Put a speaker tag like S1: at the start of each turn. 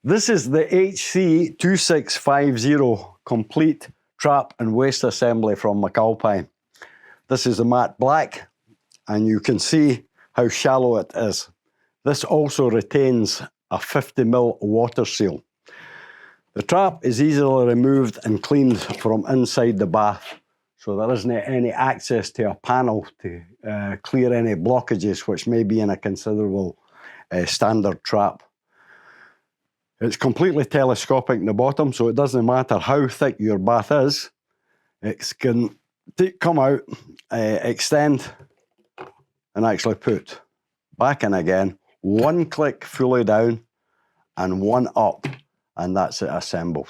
S1: This is the HC2650 complete trap and waste assembly from McAlpine. This is the matte black, and you can see how shallow it is. This also retains a 50mm water seal. The trap is easily removed and cleaned from inside the bath, so there isn't any access to a panel to clear any blockages which may be in a considerable standard trap. It's completely telescopic in the bottom, so it doesn't matter how thick your bath is. It can come out, extend, and actually put back in again. One click fully down and one up, and that's it assembled.